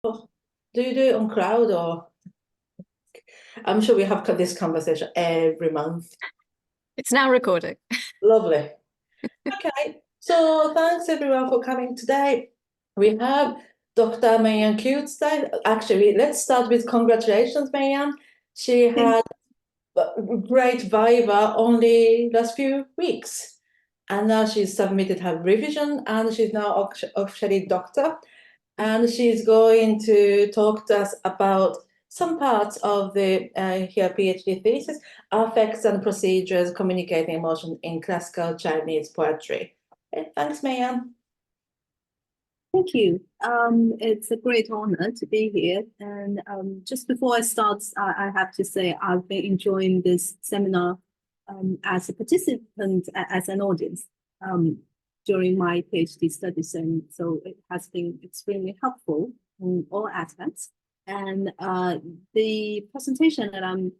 Oh, do you do it on cloud or I'm sure we have this conversation every month. It's now recording. Lovely. Okay, so thanks everyone for coming today. We have Dr. Mengyang Qiu today. Actually, let's start with congratulations, Mengyang. She had a great Viva only last few weeks. And now she's submitted her revision and she's now officially doctor. And she's going to talk to us about some parts of the her PhD thesis, affects and procedures communicating emotion in classical Chinese poetry. Okay, thanks, Mayan. Thank you. It's a great honor to be here. And just before I start, I have to say I've been enjoying this seminar as a participant, as an audience during my PhD studies. And so it has been extremely helpful in all aspects. And the presentation that I'm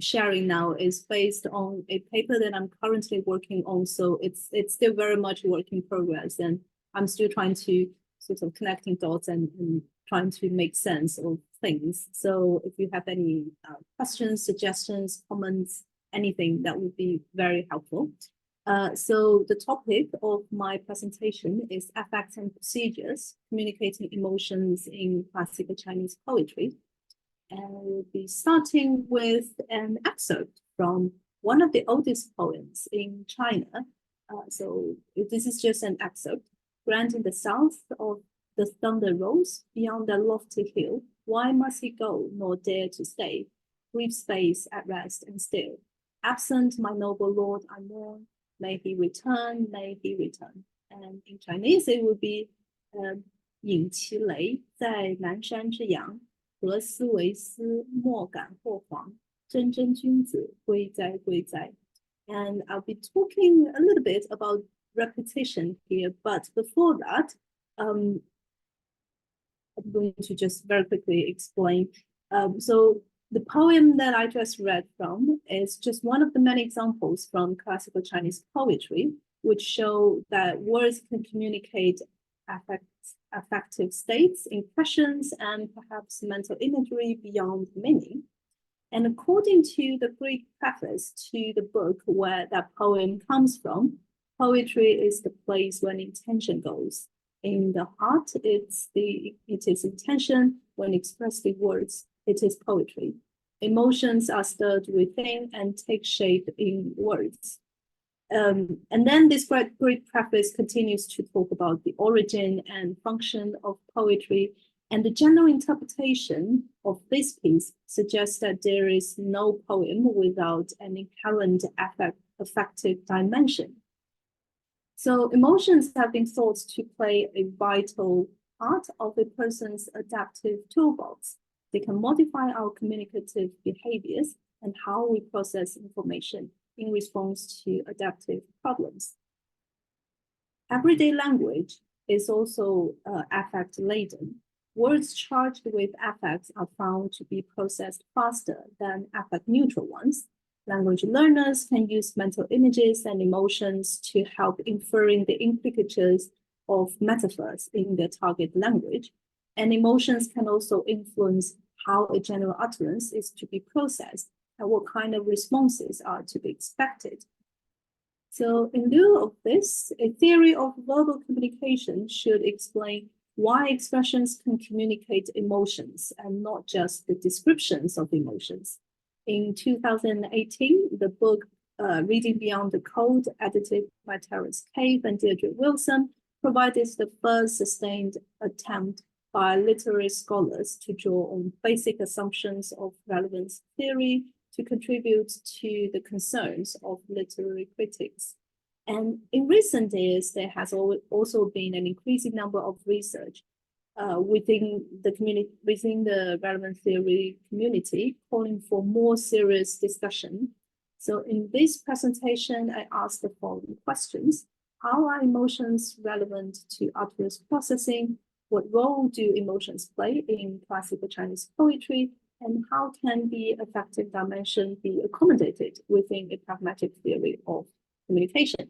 sharing now is based on a paper that I'm currently working on. So it's still very much work in progress. And I'm still trying to sort of connecting dots and trying to make sense of things. So if you have any questions, suggestions, comments, anything, that would be very helpful. So the topic of my presentation is affects and procedures, communicating emotions in classical Chinese poetry. And we'll be starting with an excerpt from one of the oldest poems in China. So this is just an excerpt. Granting the south of the thunder rolls beyond the lofty hill, why must he go, nor dare to stay? Brief space at rest and still. Absent my noble lord, I mourn. May he return, may he return. And in Chinese, it would be 引其雷在南山之阳，何思为思，莫感霍黄。真真君子，贵哉贵哉。And I'll be talking a little bit about repetition here, but before that, I'm going to just very quickly explain. So the poem that I just read from is just one of the many examples from classical Chinese poetry, which show that words can communicate affective states, impressions, and perhaps mental imagery beyond meaning. And according to the Greek preface to the book where that poem comes from, poetry is the place when intention goes. In the heart, it is intention. When expressed in words, it is poetry. Emotions are stirred within and take shape in words. And then this great preface continues to talk about the origin and function of poetry. And the general interpretation of this piece suggests that there is no poem without an inherent affective dimension. So emotions have been thought to play a vital part of a person's adaptive toolbox. They can modify our communicative behaviors and how we process information in response to adaptive problems. Everyday language is also affect-laden. Words charged with affects are found to be processed faster than affect-neutral ones. Language learners can use mental images and emotions to help inferring the implicatures of metaphors in their target language. And emotions can also influence how a general utterance is to be processed and what kind of responses are to be expected. So in lieu of this, a theory of verbal communication should explain why expressions can communicate emotions and not just the descriptions of emotions. In 2018, the book Reading Beyond the Code, edited by Terence Cave and Deirdre Wilson, provided the first sustained attempt by literary scholars to draw on basic assumptions of relevance theory to contribute to the concerns of literary critics. And in recent years, there has also been an increasing number of research within the relevant theory community, calling for more serious discussion. So in this presentation, I asked the following questions. How are emotions relevant to utterance processing? What role do emotions play in classical Chinese poetry? And how can the affective dimension be accommodated within a pragmatic theory of communication?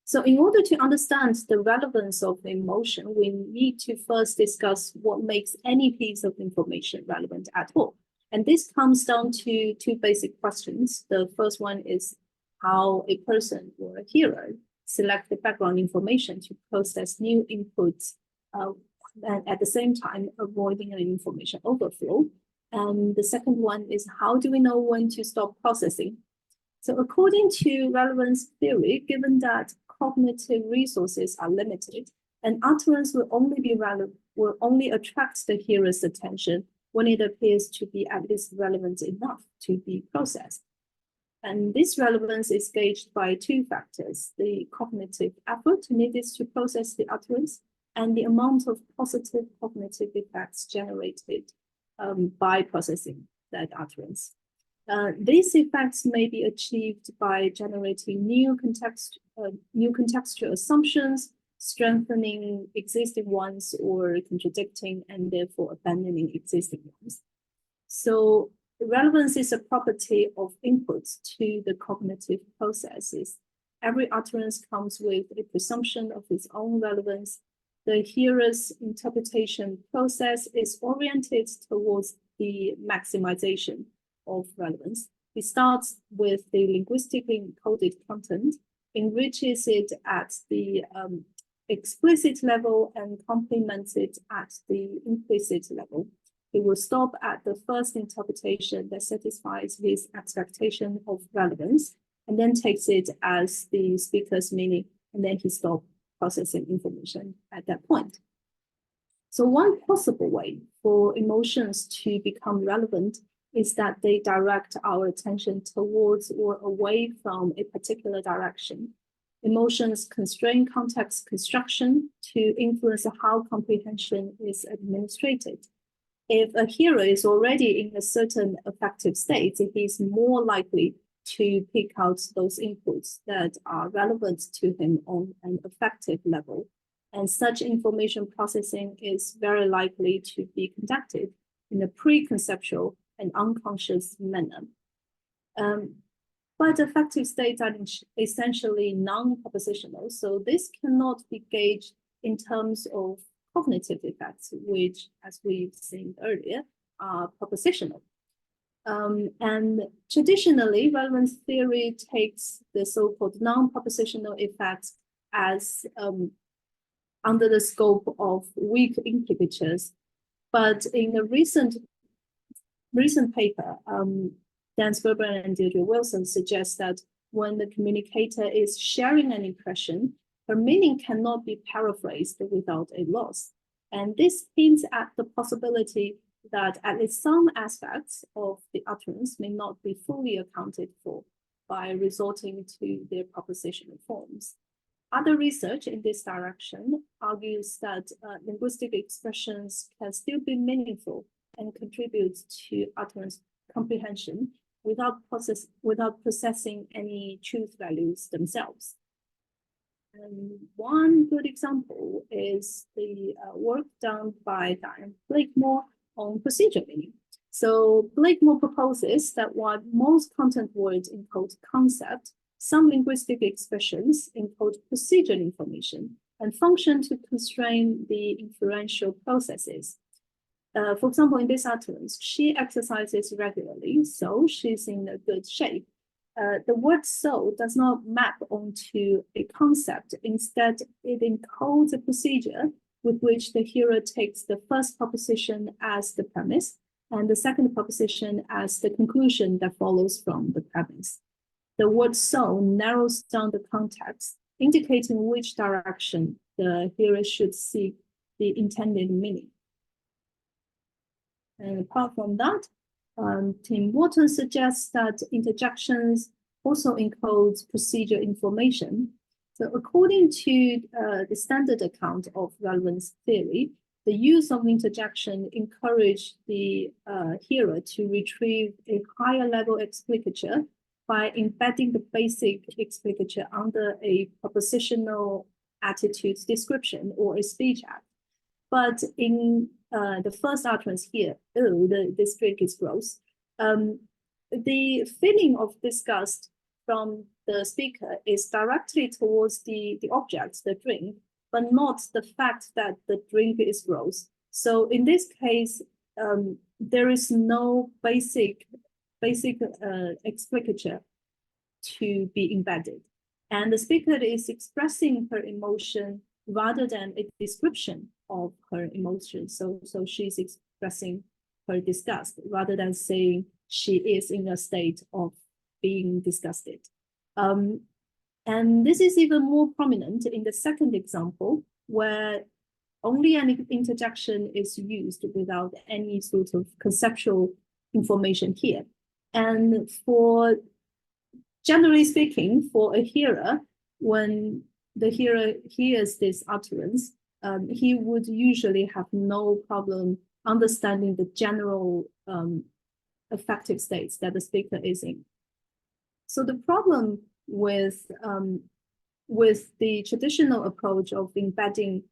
So in order to understand the relevance of emotion, we need to first discuss what makes any piece of information relevant at all. And this comes down to two basic questions. The first one is how a person or a hero select the background information to process new inputs, and at the same time avoiding an information overflow. And the second one is how do we know when to stop processing? So according to relevance theory, given that cognitive resources are limited, an utterance will only attract the hearer's attention when it appears to be at least relevant enough to be processed. And this relevance is gauged by two factors: the cognitive effort needed to process the utterance and the amount of positive cognitive effects generated by processing that utterance. These effects may be achieved by generating new contextual assumptions, strengthening existing ones, or contradicting and therefore abandoning existing ones. So relevance is a property of inputs to the cognitive processes. Every utterance comes with a presumption of its own relevance. The hearer's interpretation process is oriented towards the maximization of relevance. It starts with the linguistically encoded content, enriches it at the explicit level, and complements it at the implicit level. It will stop at the first interpretation that satisfies his expectation of relevance, and then takes it as the speaker's meaning, and then he stops processing information at that point. So one possible way for emotions to become relevant is that they direct our attention towards or away from a particular direction. Emotions constrain context construction to influence how comprehension is administrated. If a hearer is already in a certain affective state, he is more likely to pick out those inputs that are relevant to him on an affective level. And such information processing is very likely to be conducted in a preconceptual and unconscious manner. But affective states are essentially non-propositional, so this cannot be gauged in terms of cognitive effects, which, as we've seen earlier, are propositional. And traditionally, relevance theory takes the so-called non-propositional effects as under the scope of weak inhibitors. But in a recent paper, Dan Sperber and Deirdre Wilson suggest that when the communicator is sharing an impression, her meaning cannot be paraphrased without a loss. And this hints at the possibility that at least some aspects of the utterance may not be fully accounted for by resorting to their propositional forms. Other research in this direction argues that linguistic expressions can still be meaningful and contribute to utterance comprehension without possessing any truth values themselves. And one good example is the work done by Diane Blakemore on procedure meaning. So Blakemore proposes that while most content words encode concept, some linguistic expressions encode procedural information and function to constrain the inferential processes. For example, in this utterance, she exercises regularly, so she's in a good shape. The word so does not map onto a concept. Instead, it encodes a procedure with which the hearer takes the first proposition as the premise and the second proposition as the conclusion that follows from the premise. The word so narrows down the context, indicating which direction the hearer should seek the intended meaning. And apart from that, Tim Wharton suggests that interjections also encode procedure information. So according to the standard account of relevance theory, the use of interjection encouraged the hearer to retrieve a higher level explicature by embedding the basic explicature under a propositional attitudes description or a speech act. But in the first utterance here, this drink is gross, the feeling of disgust from the speaker is directly towards the object, the drink, but not the fact that the drink is gross. So in this case, there is no basic explicature to be embedded. And the speaker is expressing her emotion rather than a description of her emotion. So she's expressing her disgust rather than saying she is in a state of being disgusted. And this is even more prominent in the second example, where only an interjection is used without any sort of conceptual information here. And generally speaking, for a hearer, when the hearer hears this utterance, he would usually have no problem understanding the general affective states that the speaker is in. So the problem with the traditional approach of embedding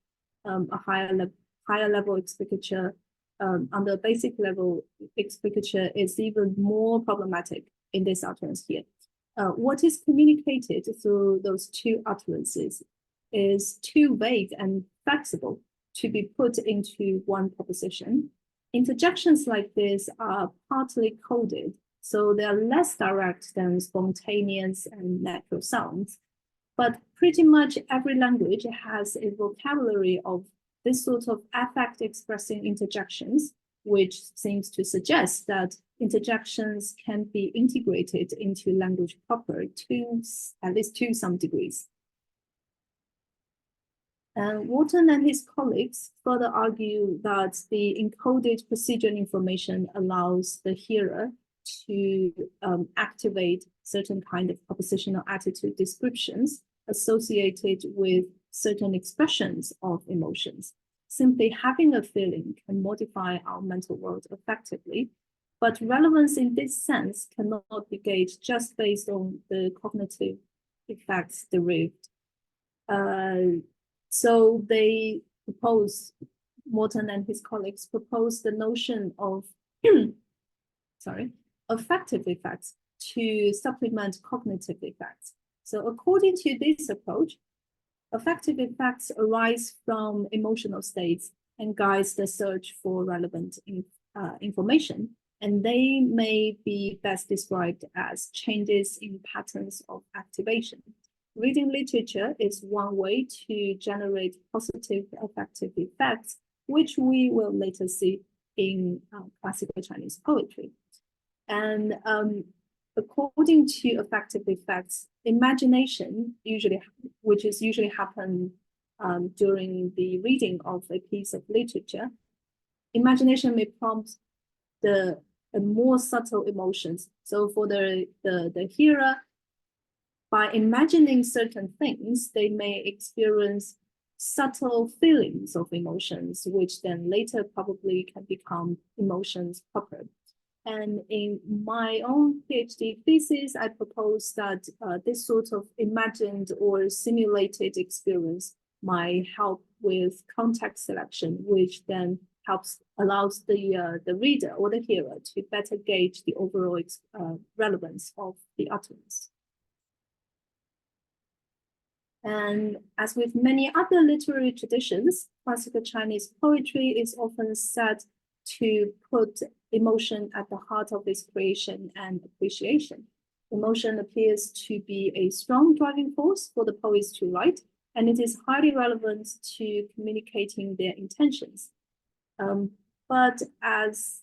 a higher level explicature under a basic level explicature is even more problematic in this utterance here. What is communicated through those two utterances is too vague and flexible to be put into one proposition. Interjections like this are partly coded, so they are less direct than spontaneous and natural sounds. But pretty much every language has a vocabulary of this sort of affect expressing interjections, which seems to suggest that interjections can be integrated into language proper at least to some degrees. And Wharton and his colleagues further argue that the encoded procedural information allows the hearer to activate certain kind of propositional attitude descriptions associated with certain expressions of emotions. Simply having a feeling can modify our mental world effectively, but relevance in this sense cannot be gauged just based on the cognitive effects derived. So they propose, Morton and his colleagues propose the notion of affective effects to supplement cognitive effects. So according to this approach, affective effects arise from emotional states and guides the search for relevant information, and they may be best described as changes in patterns of activation. Reading literature is one way to generate positive affective effects, which we will later see in classical Chinese poetry. And according to affective effects, imagination which is usually happen during the reading of a piece of literature, imagination may prompt the more subtle emotions. So for the hearer, by imagining certain things, they may experience subtle feelings of emotions, which then later probably can become emotions proper. And in my own PhD thesis, I propose that this sort of imagined or simulated experience might help with context selection, which then allows the reader or the hearer to better gauge the overall relevance of the utterance. And as with many other literary traditions, classical Chinese poetry is often said to put emotion at the heart of its creation and appreciation. Emotion appears to be a strong driving force for the poets to write, and it is highly relevant to communicating their intentions. But as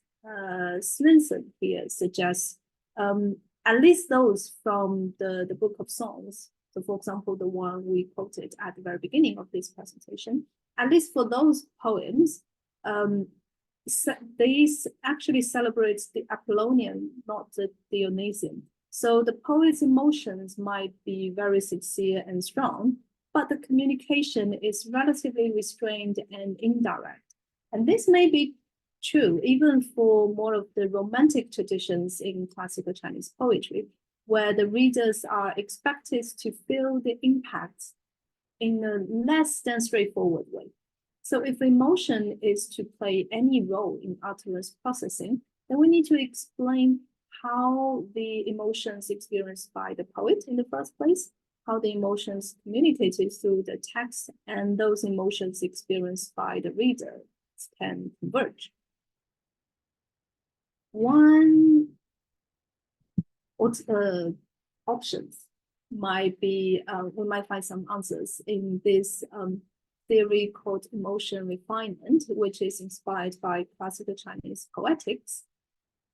Slinson here suggests, at least those from the Book of Songs, so for example, the one we quoted at the very beginning of this presentation, at least for those poems, these actually celebrates the Apollonian, not the Dionysian. So the poet's emotions might be very sincere and strong, but the communication is relatively restrained and indirect. And this may be true even for more of the romantic traditions in classical Chinese poetry, where the readers are expected to feel the impacts in a less than straightforward way. So if emotion is to play any role in utterance processing, then we need to explain how the emotions experienced by the poet in the first place, how the emotions communicated through the text, and those emotions experienced by the reader can converge. One options might be, we might find some answers in this theory called emotion refinement, which is inspired by classical Chinese poetics.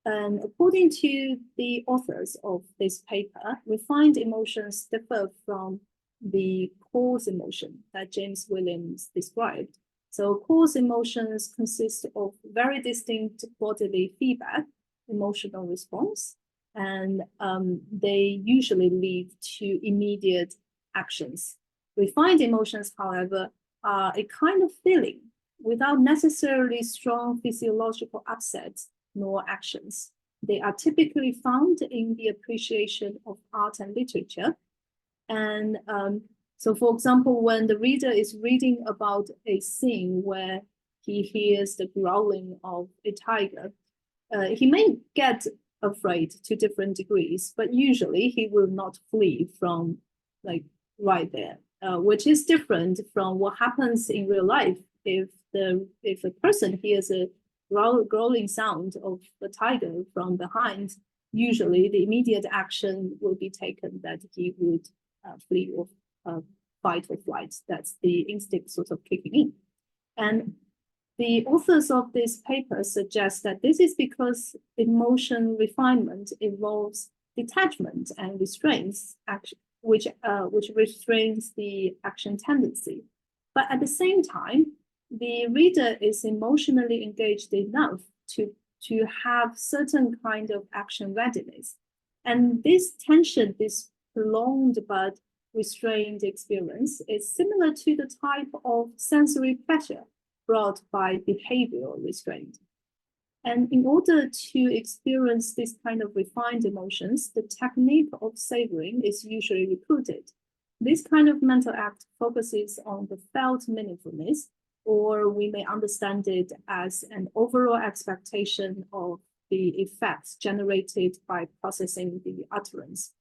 And according to the authors of this paper, refined emotions differ from the coarse emotion that James Williams described. So coarse emotions consist of very distinct bodily feedback, emotional response, and they usually lead to immediate actions. Refined emotions, however, are a kind of feeling without necessarily strong physiological upsets nor actions. They are typically found in the appreciation of art and literature. And so, for example, when the reader is reading about a scene where he hears the growling of a tiger, he may get afraid to different degrees, but usually he will not flee from like right there, which is different from what happens in real life. If a person hears a growling sound of the tiger from behind, usually the immediate action will be taken that he would flee or fight or flight. That's the instinct sort of kicking in. And the authors of this paper suggest that this is because emotion refinement involves detachment and restraints action, which restrains the action tendency. But at the same time, the reader is emotionally engaged enough to have certain kind of action readiness. And this tension, this prolonged but restrained experience is similar to the type of sensory pleasure brought by behavioral restraint. And in order to experience this kind of refined emotions, the technique of savoring is usually recruited. This kind of mental act focuses on the felt meaningfulness, or we may understand it as an overall expectation of the effects generated by processing the utterance.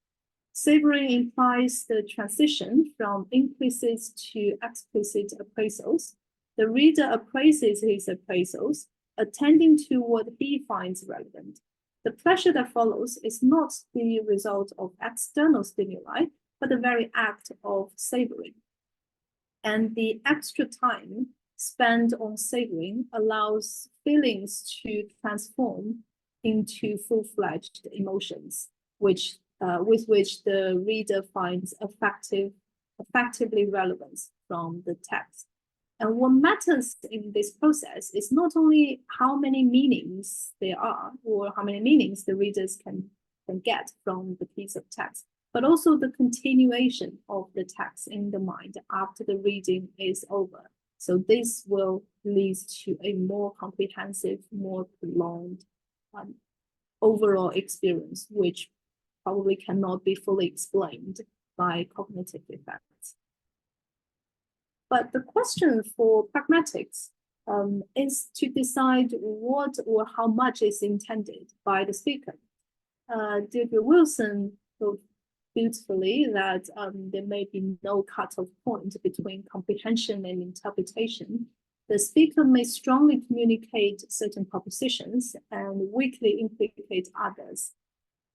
Savoring implies the transition from implicit to explicit appraisals. The reader appraises his appraisals, attending to what he finds relevant. The pleasure that follows is not the result of external stimuli, but the very act of savoring. And the extra time spent on savoring allows feelings to transform into full-fledged emotions, which with which the reader finds effectively relevance from the text. And what matters in this process is not only how many meanings there are or how many meanings the readers can get from the piece of text, but also the continuation of the text in the mind after the reading is over. So this will lead to a more comprehensive, more prolonged overall experience, which probably cannot be fully explained by cognitive effects. But the question for pragmatics is to decide what or how much is intended by the speaker. Deirdre Wilson wrote beautifully that there may be no cut-off point between comprehension and interpretation. The speaker may strongly communicate certain propositions and weakly implicate others.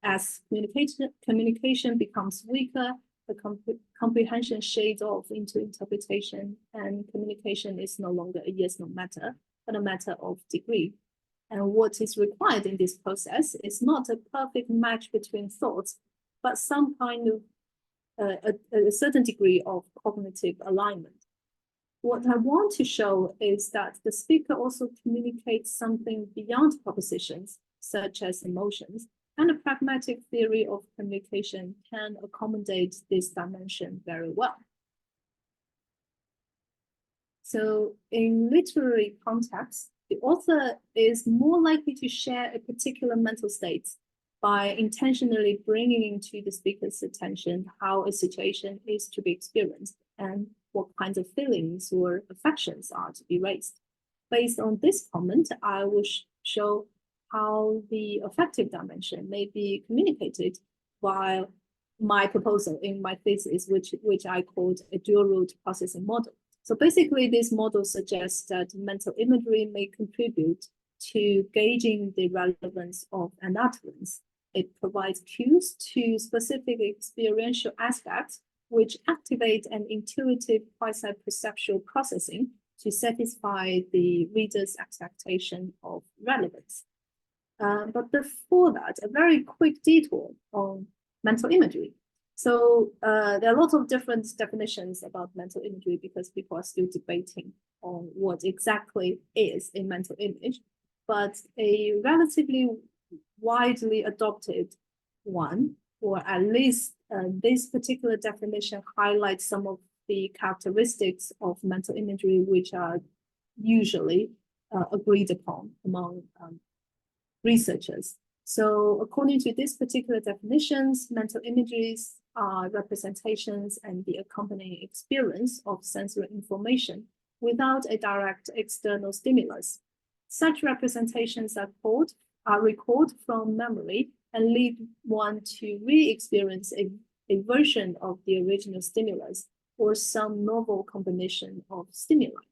As communication becomes weaker, the comprehension shades off into interpretation, and communication is no longer a yes/no matter, but a matter of degree. And what is required in this process is not a perfect match between thoughts, but some kind of a certain degree of cognitive alignment. What I want to show is that the speaker also communicates something beyond propositions, such as emotions, and a pragmatic theory of communication can accommodate this dimension very well. So in literary context, the author is more likely to share a particular mental state by intentionally bringing into the speaker's attention how a situation is to be experienced and what kinds of feelings or affections are to be raised. Based on this comment, I will show how the affective dimension may be communicated by my proposal in my thesis, which I called a dual root processing model. So basically, this model suggests that mental imagery may contribute to gauging the relevance of an utterance. It provides cues to specific experiential aspects which activate an intuitive quasi-perceptual processing to satisfy the reader's expectation of relevance. But before that, a very quick detour on mental imagery. So there are lots of different definitions about mental imagery because people are still debating on what exactly is a mental image. But a relatively widely adopted one, or at least this particular definition highlights some of the characteristics of mental imagery which are usually agreed upon among researchers. So according to this particular definitions, mental images are representations and the accompanying experience of sensory information without a direct external stimulus. Such representations are recalled from memory and lead one to re-experience a version of the original stimulus or some novel combination of stimuli.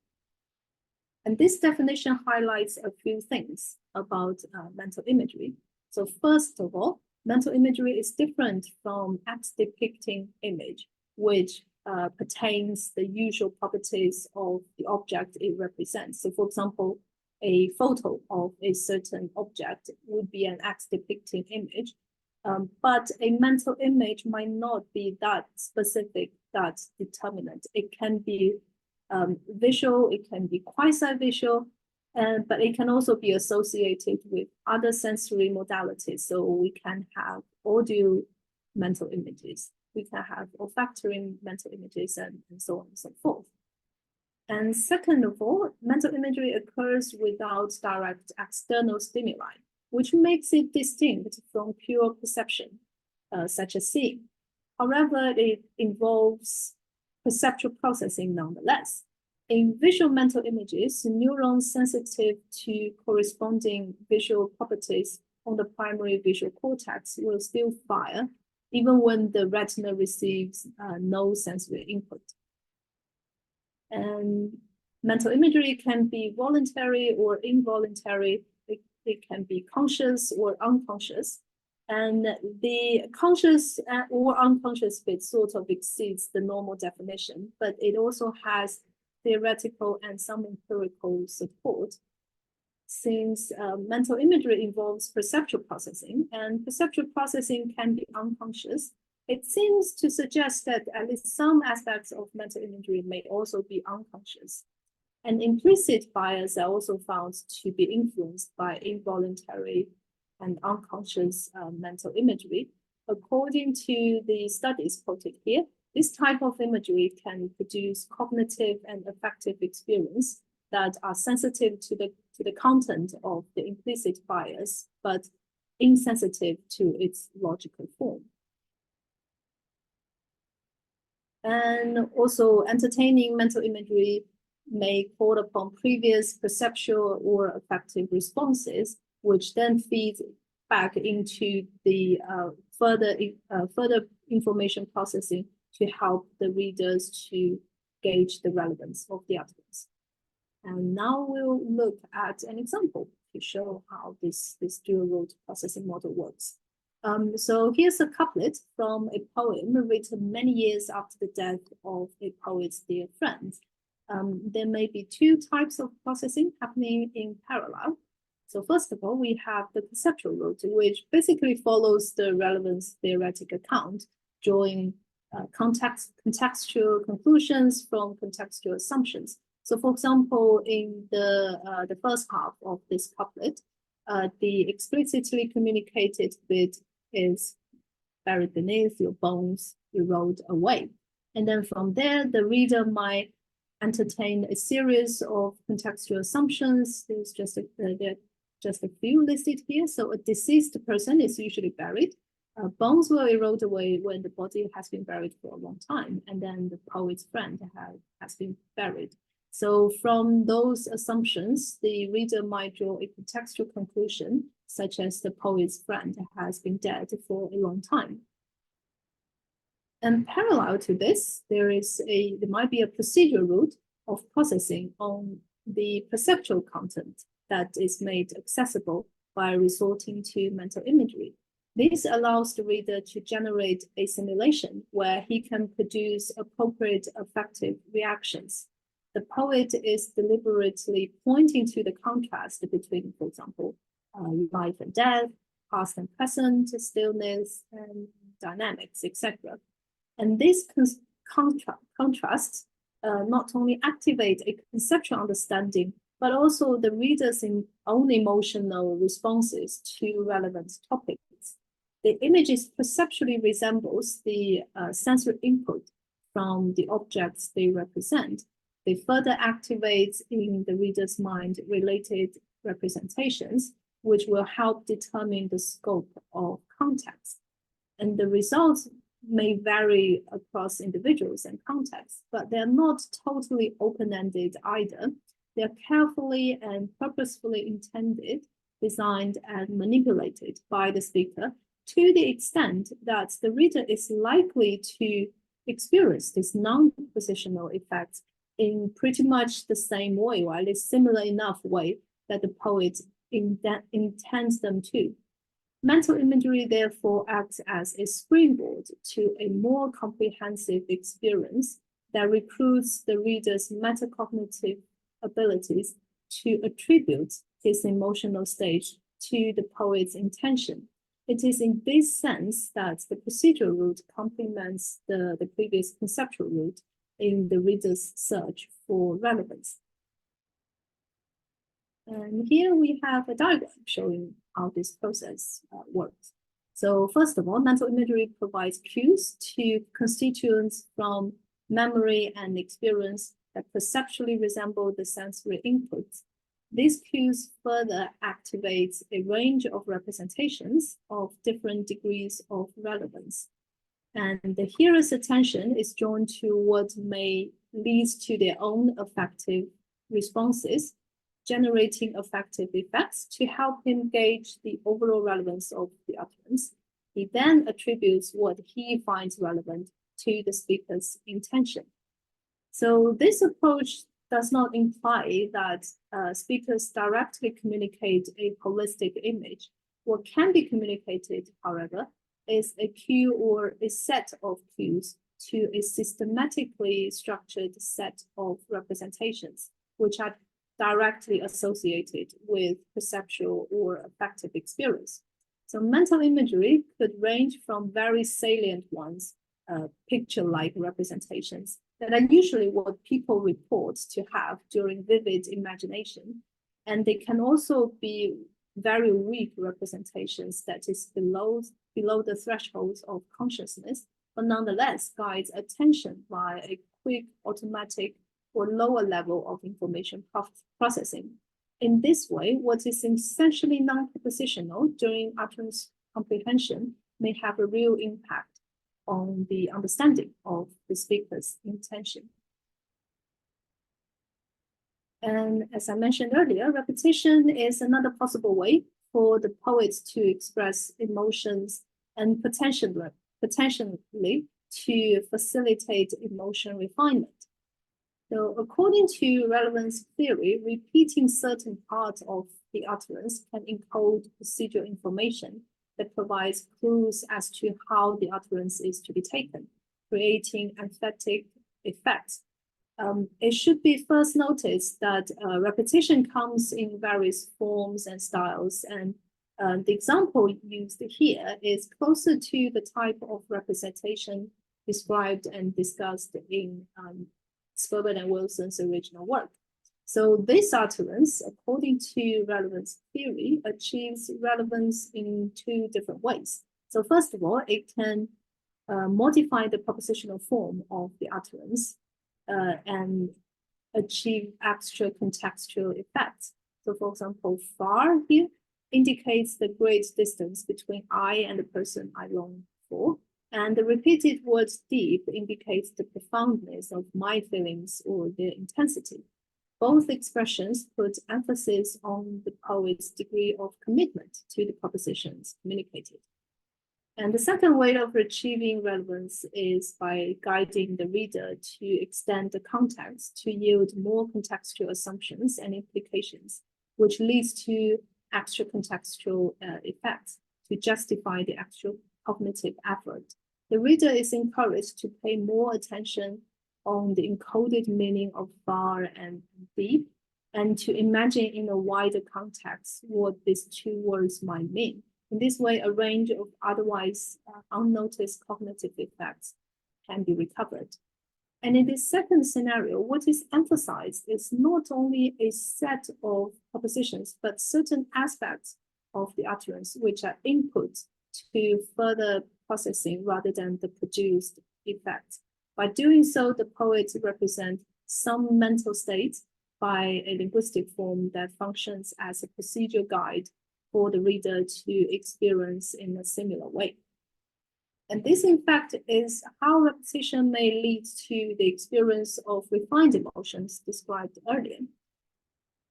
And this definition highlights a few things about mental imagery. So first of all, mental imagery is different from act depicting image, which pertains the usual properties of the object it represents. So for example, a photo of a certain object would be an act depicting image, but a mental image might not be that specific, that determinate. It can be visual, it can be quasi-visual, but it can also be associated with other sensory modalities. So we can have audio mental images, we can have olfactory mental images, and so on and so forth. And second of all, mental imagery occurs without direct external stimuli, which makes it distinct from pure perception, such as seeing. However, it involves perceptual processing nonetheless. In visual mental images, neurons sensitive to corresponding visual properties on the primary visual cortex will still fire, even when the retina receives no sensory input. And mental imagery can be voluntary or involuntary. It can be conscious or unconscious. And the conscious or unconscious bit sort of exceeds the normal definition, but it also has theoretical and some empirical support. Since mental imagery involves perceptual processing, and perceptual processing can be unconscious, it seems to suggest that at least some aspects of mental imagery may also be unconscious. And implicit bias are also found to be influenced by involuntary and unconscious mental imagery. According to the studies quoted here, this type of imagery can produce cognitive and affective experience that are sensitive to the content of the implicit bias, but insensitive to its logical form. And also, entertaining mental imagery may call upon previous perceptual or affective responses, which then feeds back into the further information processing to help the readers to gauge the relevance of the utterance. And now we'll look at an example to show how this dual root processing model works. So here's a couplet from a poem written many years after the death of a poet's dear friend. There may be two types of processing happening in parallel. So first of all, we have the perceptual root, which basically follows the relevance theoretic account, drawing contextual conclusions from contextual assumptions. So for example, in the first half of this couplet, the explicitly communicated bit is buried beneath your bones, you rolled away. And then from there, the reader might entertain a series of contextual assumptions. There's just a few listed here. So a deceased person is usually buried. Bones will erode away when the body has been buried for a long time. And then the poet's friend has been buried. So from those assumptions, the reader might draw a contextual conclusion, such as the poet's friend has been dead for a long time. And parallel to this, there might be a procedural route of processing on the perceptual content that is made accessible by resorting to mental imagery. This allows the reader to generate a simulation where he can produce appropriate affective reactions. The poet is deliberately pointing to the contrast between, for example, life and death, past and present, stillness, and dynamics, etc. And this contrast not only activate a conceptual understanding, but also the reader's own emotional responses to relevant topics. The images perceptually resembles the sensory input from the objects they represent. They further activate in the reader's mind related representations, which will help determine the scope of context. And the results may vary across individuals and contexts, but they're not totally open-ended either. They're carefully and purposefully intended, designed, and manipulated by the speaker to the extent that the reader is likely to experience these non-positional effects in pretty much the same way, or at least similar enough way that the poet intends them to. Mental imagery therefore acts as a springboard to a more comprehensive experience that recruits the reader's metacognitive abilities to attribute his emotional stage to the poet's intention. It is in this sense that the procedural route complements the previous conceptual route in the reader's search for relevance. And here we have a diagram showing how this process works. So first of all, mental imagery provides cues to constituents from memory and experience that perceptually resemble the sensory inputs. These cues further activate a range of representations of different degrees of relevance. And the hearer's attention is drawn to what may lead to their own affective responses, generating affective effects to help him gauge the overall relevance of the utterance. He then attributes what he finds relevant to the speaker's intention. So this approach does not imply that speakers directly communicate a holistic image. What can be communicated, however, is a cue or a set of cues to a systematically structured set of representations, which are directly associated with perceptual or affective experience. So mental imagery could range from very salient ones, picture-like representations, that are usually what people report to have during vivid imagination. And they can also be very weak representations that is below the thresholds of consciousness, but nonetheless guides attention by a quick, automatic, or lower level of information processing. In this way, what is essentially non-propositional during utterance comprehension may have a real impact on the understanding of the speaker's intention. And as I mentioned earlier, repetition is another possible way for the poets to express emotions and potentially to facilitate emotion refinement. So according to relevance theory, repeating certain parts of the utterance can encode procedural information that provides clues as to how the utterance is to be taken, creating emphatic effects. It should be first noticed that repetition comes in various forms and styles, and the example used here is closer to the type of representation described and discussed in Sperber and Wilson's original work. So this utterance, according to relevance theory, achieves relevance in two different ways. So first of all, it can modify the propositional form of the utterance and achieve extra contextual effects. So for example, far here indicates the great distance between I and the person I long for. And the repeated word deep indicates the profoundness of my feelings or their intensity. Both expressions put emphasis on the poet's degree of commitment to the propositions communicated. And the second way of achieving relevance is by guiding the reader to extend the context to yield more contextual assumptions and implications, which leads to extra contextual effects to justify the actual cognitive effort. The reader is encouraged to pay more attention on the encoded meaning of far and deep, and to imagine in a wider context what these two words might mean. In this way, a range of otherwise unnoticed cognitive effects can be recovered. And in this second scenario, what is emphasized is not only a set of propositions, but certain aspects of the utterance, which are input to further processing rather than the produced effect. By doing so, the poet represents some mental state by a linguistic form that functions as a procedural guide for the reader to experience in a similar way. And this, in fact, is how repetition may lead to the experience of refined emotions described earlier.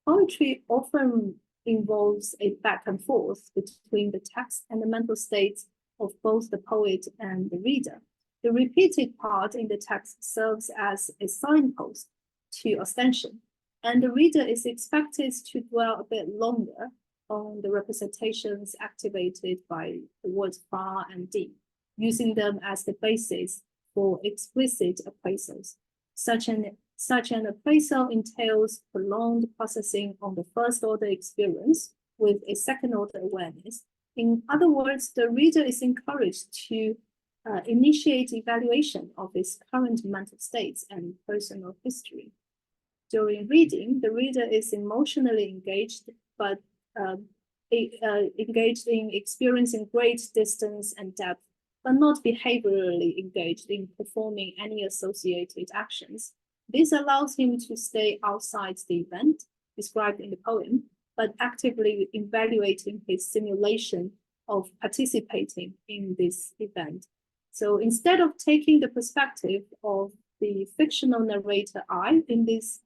Poetry often involves a back and forth between the text and the mental states of both the poet and the reader. The repeated part in the text serves as a signpost to ostension, and the reader is expected to dwell a bit longer on the representations activated by the words far and deep, using them as the basis for explicit appraisals. Such an appraisal entails prolonged processing on the first order experience with a second order awareness. In other words, the reader is encouraged to initiate evaluation of his current mental states and personal history. During reading, the reader is emotionally engaged, but engaged in experiencing great distance and depth, but not behaviorally engaged in performing any associated actions. This allows him to stay outside the event described in the poem, but actively evaluating his simulation of participating in this event. So instead of taking the perspective of the fictional narrator I in this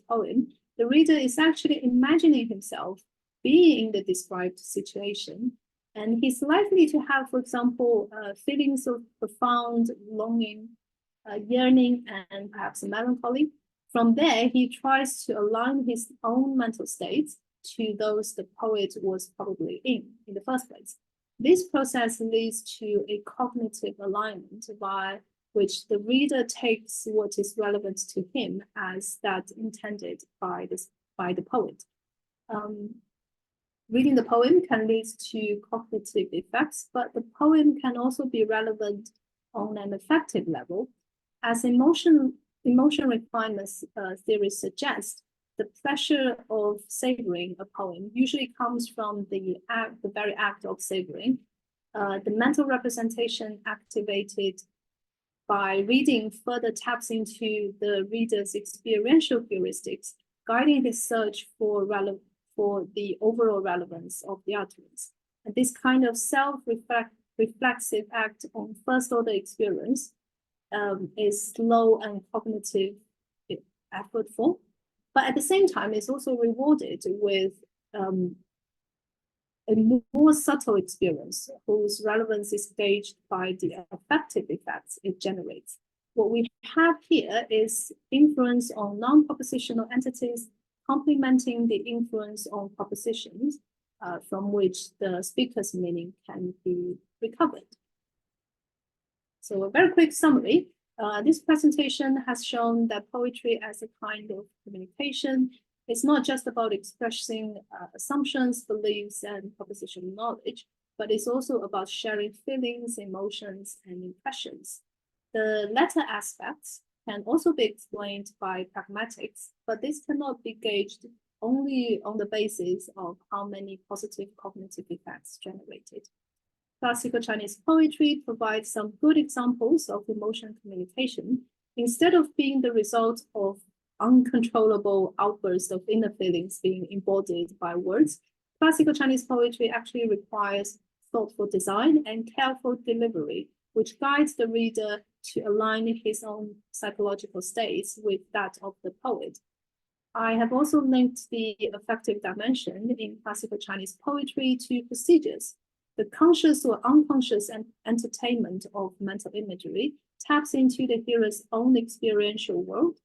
poem, the reader is actually imagining himself being in the described situation, and he's likely to have, for example, feelings of profound longing, yearning, and perhaps melancholy. From there, he tries to align his own mental states to those the poet was probably in the first place. This process leads to a cognitive alignment by which the reader takes what is relevant to him as that intended by the poet. Reading the poem can lead to cognitive effects, but the poem can also be relevant on an affective level. As emotion refinement theory suggests, the pleasure of savoring a poem usually comes from the very act of savoring. The mental representation activated by reading further taps into the reader's experiential heuristics, guiding his search for the overall relevance of the utterance. And this kind of self-reflexive act on first-order experience is slow and cognitive effortful, but at the same time, it's also rewarded with a more subtle experience whose relevance is gauged by the affective effects it generates. What we have here is influence on non-propositional entities complementing the influence on propositions from which the speaker's meaning can be recovered. So a very quick summary. This presentation has shown that poetry as a kind of communication is not just about expressing assumptions, beliefs, and propositional knowledge, but it's also about sharing feelings, emotions, and impressions. The latter aspects can also be explained by pragmatics, but this cannot be gauged only on the basis of how many positive cognitive effects generated. Classical Chinese poetry provides some good examples of emotion communication. Instead of being the result of uncontrollable outbursts of inner feelings being embodied by words, classical Chinese poetry actually requires thoughtful design and careful delivery, which guides the reader to align his own psychological states with that of the poet. I have also linked the affective dimension in classical Chinese poetry to procedures. The conscious or unconscious entertainment of mental imagery taps into the hearer's own experiential world,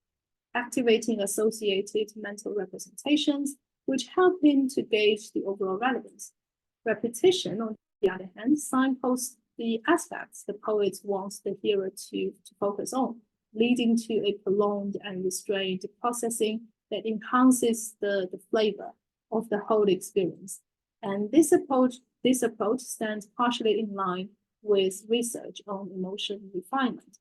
activating associated mental representations, which help him to gauge the overall relevance. Repetition, on the other hand, signposts the aspects the poet wants the hearer to focus on, leading to a prolonged and restrained processing that enhances the flavor of the whole experience. And this approach stands partially in line with research on emotion refinement.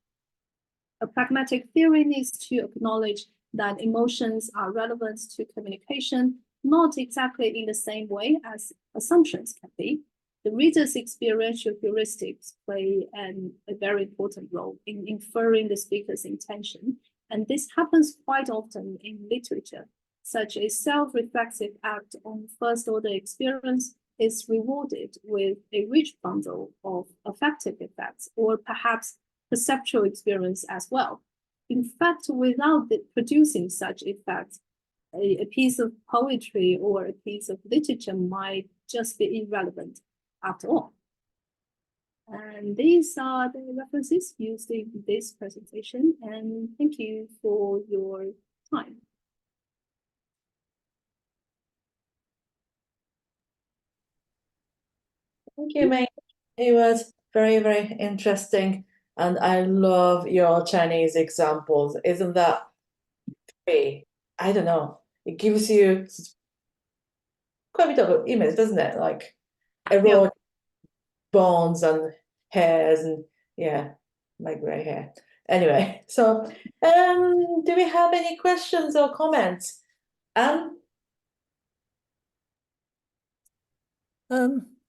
A pragmatic theory needs to acknowledge that emotions are relevant to communication, not exactly in the same way as assumptions can be. The reader's experiential heuristics play a very important role in inferring the speaker's intention, and this happens quite often in literature. Such a self-reflexive act on first-order experience is rewarded with a rich bundle of affective effects, or perhaps perceptual experience as well. In fact, without producing such effects, a piece of poetry or a piece of literature might just be irrelevant after all. And these are the references used in this presentation, and thank you for your time. Thank you, Mei. It was very, very interesting. And I love your Chinese examples. Isn't that great? I don't know. It gives you quite a bit of an image, doesn't it? Like erotic bones and hairs and yeah, my gray hair. Anyway, so do we have any questions or comments?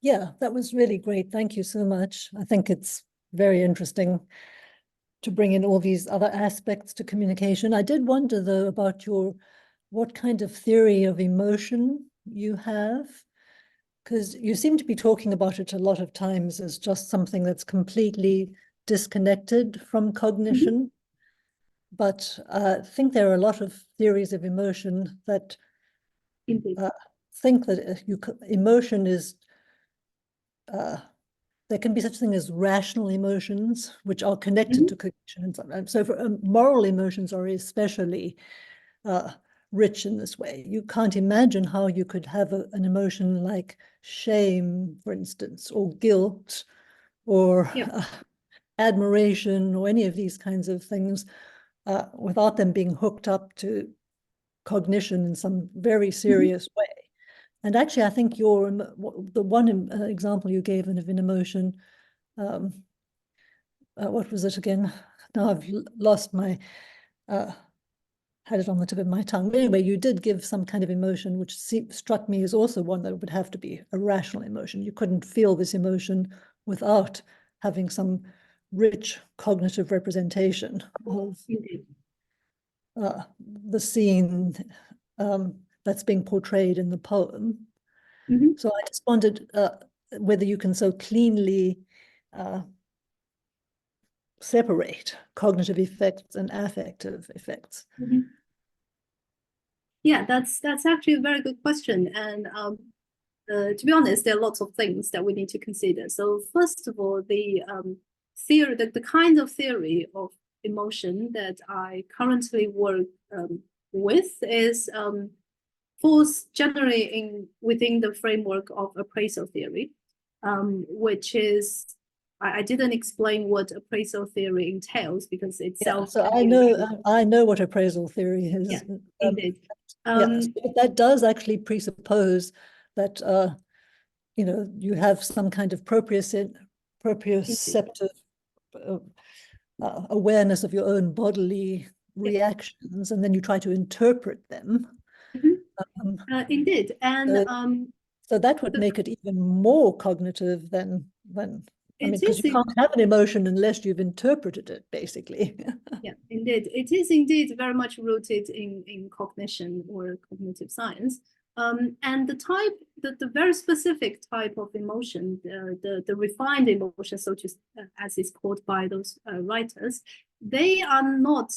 Yeah, that was really great. Thank you so much. I think it's very interesting to bring in all these other aspects to communication. I did wonder, though, about what kind of theory of emotion you have, because you seem to be talking about it a lot of times as just something that's completely disconnected from cognition. But I think there are a lot of theories of emotion that think that emotion is there can be such a thing as rational emotions, which are connected to cognition. And so moral emotions are especially rich in this way. You can't imagine how you could have an emotion like shame, for instance, or guilt, or admiration, or any of these kinds of things without them being hooked up to cognition in some very serious way. And actually, I think the one example you gave of an emotion, what was it again? Now I've lost my, had it on the tip of my tongue. But anyway, you did give some kind of emotion, which struck me as also one that would have to be a rational emotion. You couldn't feel this emotion without having some rich cognitive representation of the scene that's being portrayed in the poem. So I just wondered whether you can so cleanly separate cognitive effects and affective effects. Yeah, that's actually a very good question. And to be honest, there are lots of things that we need to consider. So first of all, the theory, the kind of theory of emotion that I currently work with is falls generally within the framework of appraisal theory, which is, I didn't explain what appraisal theory entails because itself. So I know what appraisal theory is. Yeah, indeed. That does actually presuppose that you have some kind of proprioceptive awareness of your own bodily reactions, and then you try to interpret them. Indeed, and so that would make it even more cognitive than because you can't have an emotion unless you've interpreted it, basically. Yeah, indeed, it is indeed very much rooted in cognition or cognitive science. And the very specific type of emotion, the refined emotion, as is called by those writers, they are not.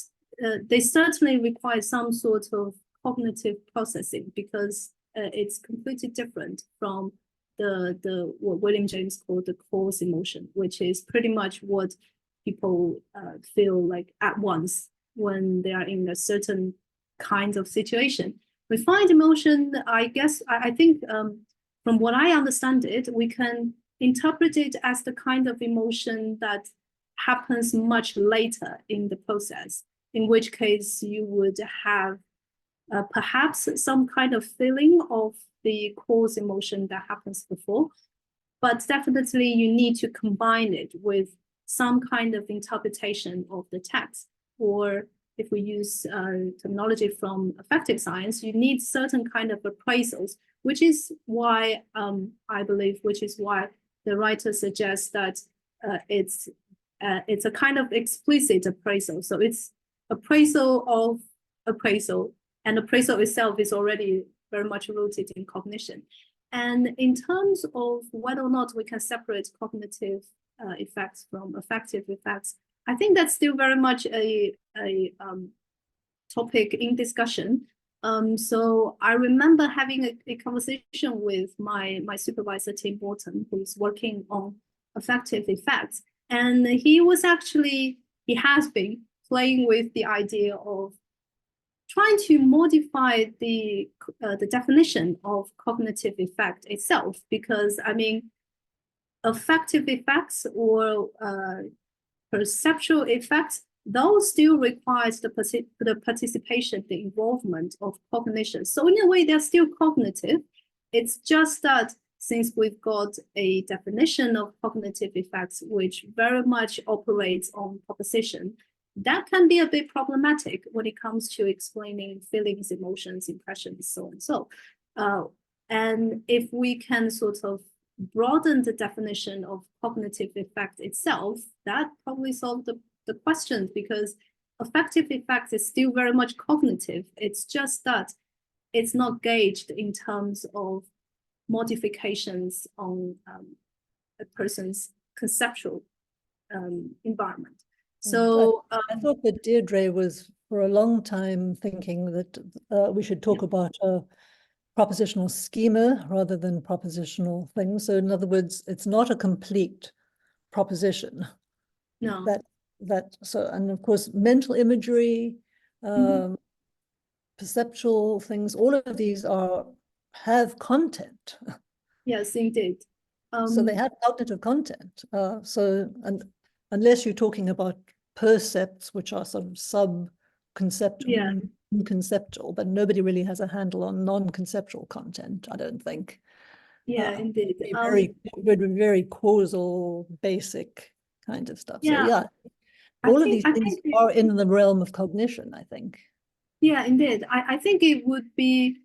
They certainly require some sort of cognitive processing because it's completely different from the what William James called the cause emotion, which is pretty much what people feel like at once when they are in a certain kind of situation. Refined emotion, I guess, I think from what I understand it, we can interpret it as the kind of emotion that happens much later in the process, in which case you would have perhaps some kind of feeling of the cause emotion that happens before, but definitely you need to combine it with some kind of interpretation of the text, or if we use terminology from affective science, you need certain kind of appraisals, which is why I believe, which is why the writer suggests that it's a kind of explicit appraisal. So it's appraisal of appraisal, and appraisal itself is already very much rooted in cognition. And in terms of whether or not we can separate cognitive effects from affective effects, I think that's still very much a topic in discussion. So I remember having a conversation with my supervisor, Tim Morton, who's working on affective effects. And he has been playing with the idea of trying to modify the definition of cognitive effect itself, because I mean, affective effects or perceptual effects, those still requires the participation, the involvement of cognition. So in a way, they're still cognitive. It's just that since we've got a definition of cognitive effects, which very much operates on proposition, that can be a bit problematic when it comes to explaining feelings, emotions, impressions, so and so. And if we can sort of broaden the definition of cognitive effect itself, that probably solves the questions, because affective effect is still very much cognitive. It's just that it's not gauged in terms of modifications on a person's conceptual environment. So I thought that Deirdre was for a long time thinking that we should talk about a propositional schema rather than propositional things. So in other words, it's not a complete proposition. no. And of course, mental imagery, perceptual things, all of these have content. Yes, indeed. So they have cognitive content. And unless you're talking about percepts, which are some sub-conceptual, conceptual, but nobody really has a handle on non-conceptual content, I don't think. Yeah, indeed. Very causal, basic kind of stuff. Yeah. So yeah, all of these things are in the realm of cognition, I think. Yeah, indeed. I think it would be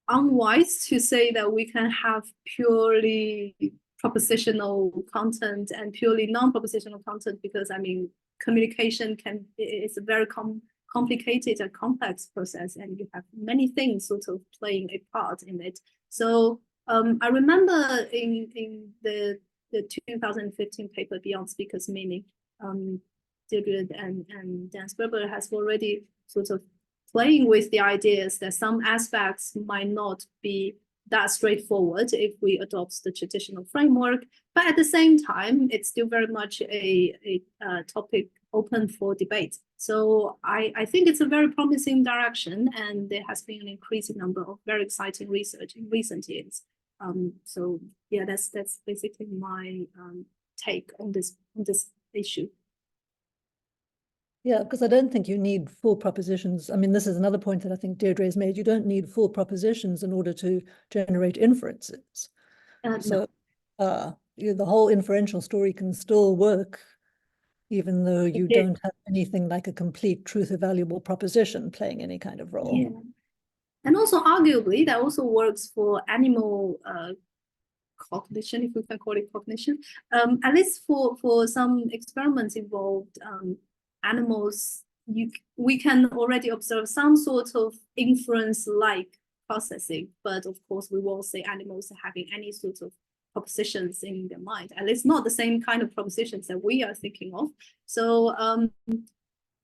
unwise to say that we can have purely propositional content and purely non-propositional content, because I mean, communication is a very complicated and complex process, and you have many things sort of playing a part in it. So I remember in the 2015 paper Beyond Speaker's Meaning, Deirdre and Dan Sperber has already sort of playing with the ideas that some aspects might not be that straightforward if we adopt the traditional framework, but at the same time, it's still very much a topic open for debate. So I think it's a very promising direction, and there has been an increasing number of very exciting research in recent years. So yeah, that's basically my take on this issue. Yeah, because I don't think you need full propositions. I mean, this is another point that I think Deirdre has made. You don't need full propositions in order to generate inferences. So the whole inferential story can still work, even though you don't have anything like a complete truth evaluable proposition playing any kind of role. Yeah. And also arguably that also works for animal cognition, if we can call it cognition. At least for some experiments involved animals, we can already observe some sort of inference-like processing, but of course we won't say animals are having any sort of propositions in their mind, at least not the same kind of propositions that we are thinking of. So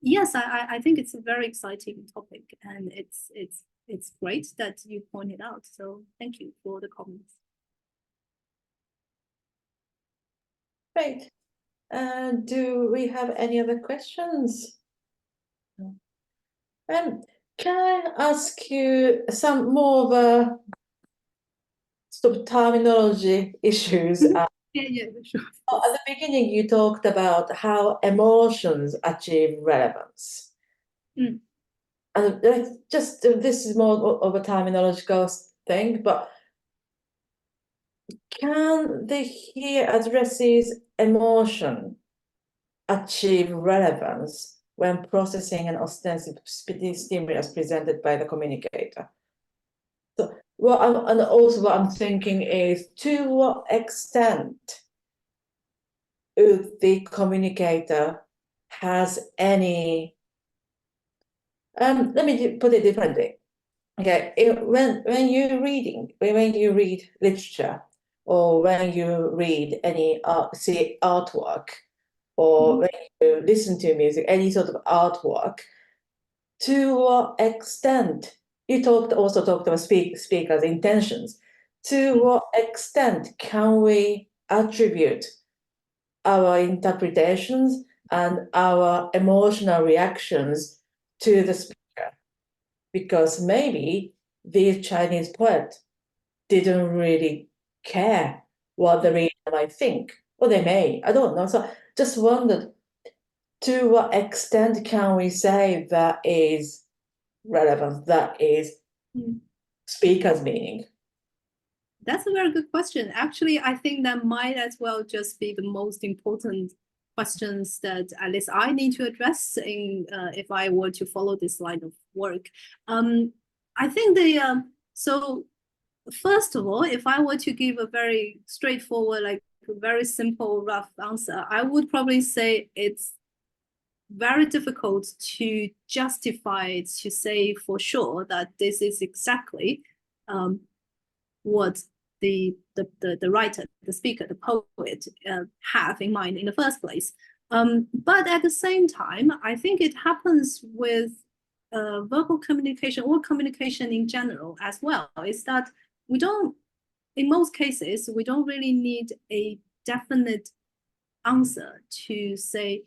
yes, I think it's a very exciting topic, and it's it's great that you pointed out. So thank you for the comments. Great. Do we have any other questions? Can I ask you some more of a sort of terminology issues? Yeah, sure. At the beginning, you talked about how emotions achieve relevance. Mm. And just this is more of a terminological thing, but can the here addresses emotion achieve relevance when processing an ostensive stimulus presented by the communicator? So, and also what I'm thinking is, to what extent if the communicator has any, let me put it differently. Okay, when you read literature, or when you read any see artwork, or when you listen to music, any sort of artwork, to what extent you also talked about speakers' intentions. To what extent can we attribute our interpretations and our emotional reactions to the speaker? Because maybe the Chinese poet didn't really care what the reader might think, or they may, I don't know. So just wondered, to what extent can we say that is relevance, that is speaker's meaning? That's a very good question. Actually, I think that might as well just be the most important questions that at least I need to address in if I were to follow this line of work. I think so first of all, if I were to give a very straightforward, like very simple, rough answer, I would probably say it's very difficult to justify, to say for sure that this is exactly what the writer, the speaker, the poet have in mind in the first place. But at the same time, I think it happens with verbal communication or communication in general as well, is that we don't, in most cases, we don't really need a definite answer to say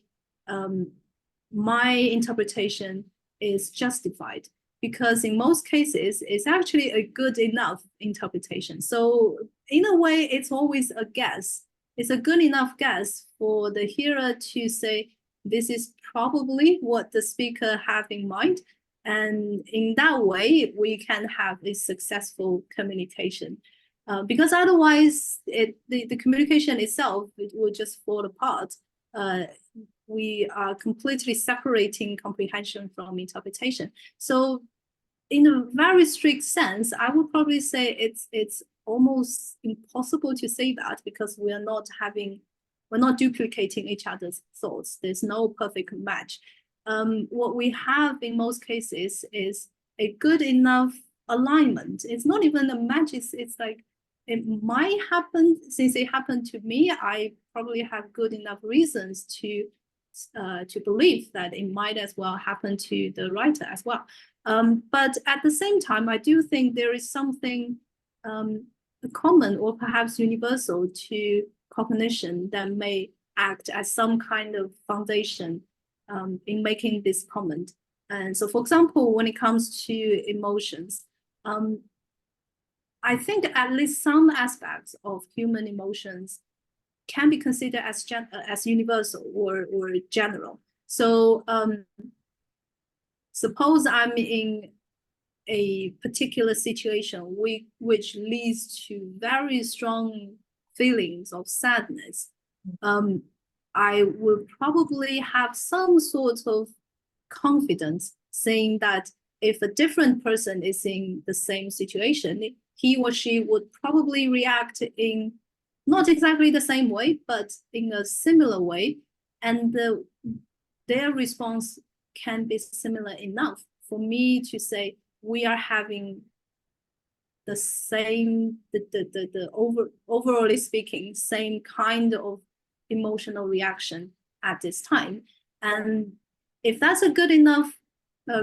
my interpretation is justified, because in most cases, it's actually a good enough interpretation. So in a way, it's always a guess. It's a good enough guess for the hearer to say, this is probably what the speaker have in mind. And in that way, we can have a successful communication. Because otherwise, the communication itself, it will just fall apart. We are completely separating comprehension from interpretation. So in a very strict sense, I would probably say it's almost impossible to say that, because we're not duplicating each other's thoughts. There's no perfect match. What we have in most cases is a good enough alignment. It's not even a match, it's like, it might happen, since it happened to me, I probably have good enough reasons to believe that it might as well happen to the writer as well. But at the same time, I do think there is something common or perhaps universal to cognition that may act as some kind of foundation in making this comment. And so, for example, when it comes to emotions, I think at least some aspects of human emotions can be considered as universal or general. So suppose I'm in a particular situation which leads to very strong feelings of sadness. I would probably have some sort of confidence saying that if a different person is in the same situation, he or she would probably react in not exactly the same way, but in a similar way. And their response can be similar enough for me to say we are having the same, overall speaking, same kind of emotional reaction at this time. And if that's a good enough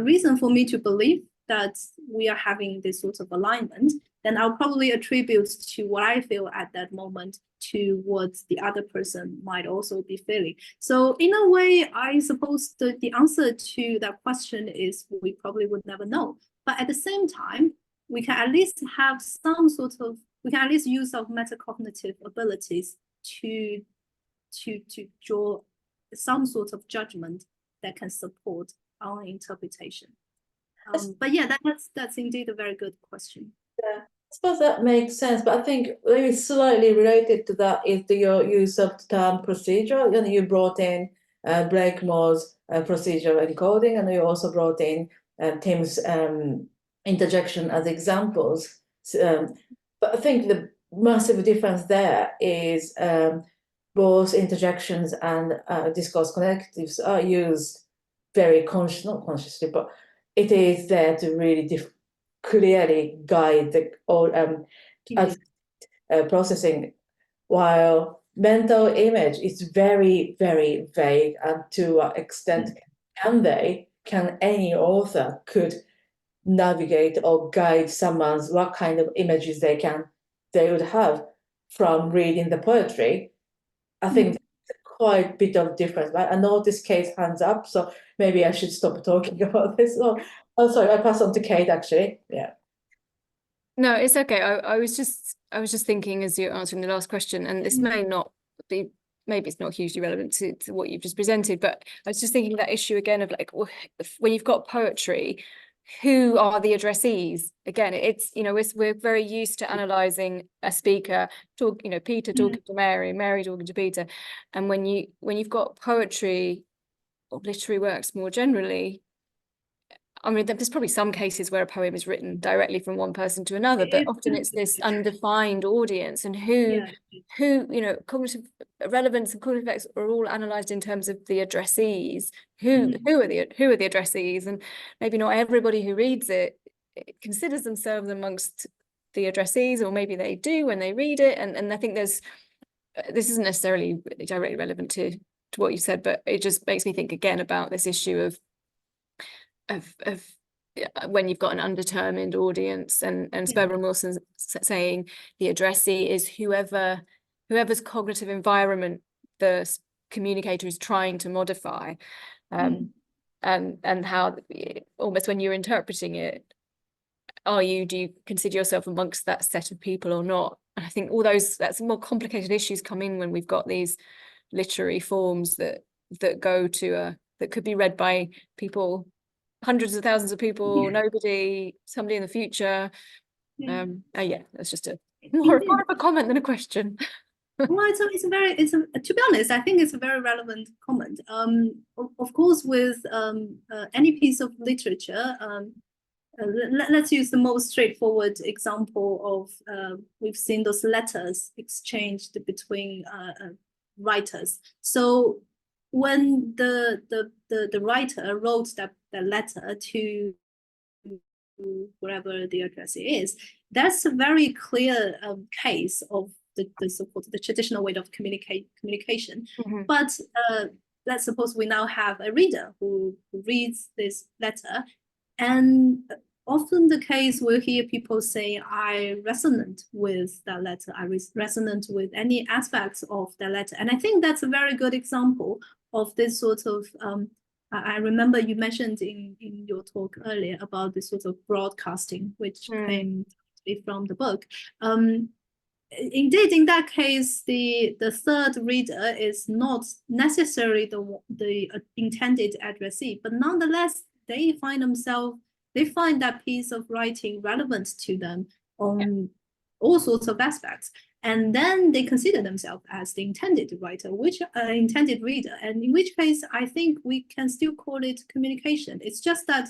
reason for me to believe, that we are having this sort of alignment, then I'll probably attribute to what I feel at that moment to what the other person might also be feeling. So in a way, I suppose the answer to that question is we probably would never know. But at the same time, we can at least have some sort of, we can at least use our metacognitive abilities to draw some sort of judgment that can support our interpretation. But yeah, that's indeed a very good question. Yeah, I suppose that makes sense, but I think maybe slightly related to that is your use of the term procedure. And you brought in Blakemore's procedural encoding, and you also brought in Tim's interjection as examples. But I think the massive difference there is both interjections and discourse connectives are used very not consciously, but it is there to really clearly guide the processing, while mental image is very, very vague, and to an extent can any author could navigate or guide someone's what kind of images they would have from reading the poetry. I think there's quite a bit of difference. I know this case hands up, so maybe I should stop talking about this. Oh, sorry, I pass on to Kate, actually. Yeah. No, it's okay. I was just thinking as you're answering the last question, and this may not be, maybe it's not hugely relevant to what you've just presented, but I was just thinking that issue again of like, when you've got poetry, who are the addressees? Again, it's, we're very used to analysing a speaker, Peter talking to Mary, Mary talking to Peter. And when you've got poetry or literary works more generally, I mean, there's probably some cases where a poem is written directly from one person to another, but often it's this undefined audience, and who, cognitive relevance and cognitive effects are all analysed in terms of the addressees. Who are the addressees? And maybe not everybody who reads it considers themselves amongst the addressees, or maybe they do when they read it. And I think this isn't necessarily directly relevant to what you said, but it just makes me think again about this issue of when you've got an undetermined audience, and Sperber and Wilson saying the addressee is whoever's cognitive environment the communicator is trying to modify, and how almost when you're interpreting it, do you consider yourself amongst that set of people or not? And I think all that's more complicated issues come in when we've got these literary forms that go to that could be read by people, hundreds of thousands of people, somebody in the future. That's just more of a comment than a question. Well, to be honest, I think it's a very relevant comment. Of course, with any piece of literature, let's use the most straightforward example of we've seen those letters exchanged between writers. So when the writer wrote that letter to wherever the addressee is, that's a very clear case of the traditional way of communication. But let's suppose we now have a reader who reads this letter, and often the case we'll hear people say, I resonate with that letter, I resonate with any aspects of that letter. And I think that's a very good example of this sort of, I remember you mentioned in your talk earlier about this sort of broadcasting, which came from the book. Indeed, in that case, the third reader is not necessarily the intended addressee, but nonetheless, they find that piece of writing relevant to them on all sorts of aspects. And then they consider themselves as the intended writer, intended reader. And in which case, I think we can still call it communication. It's just that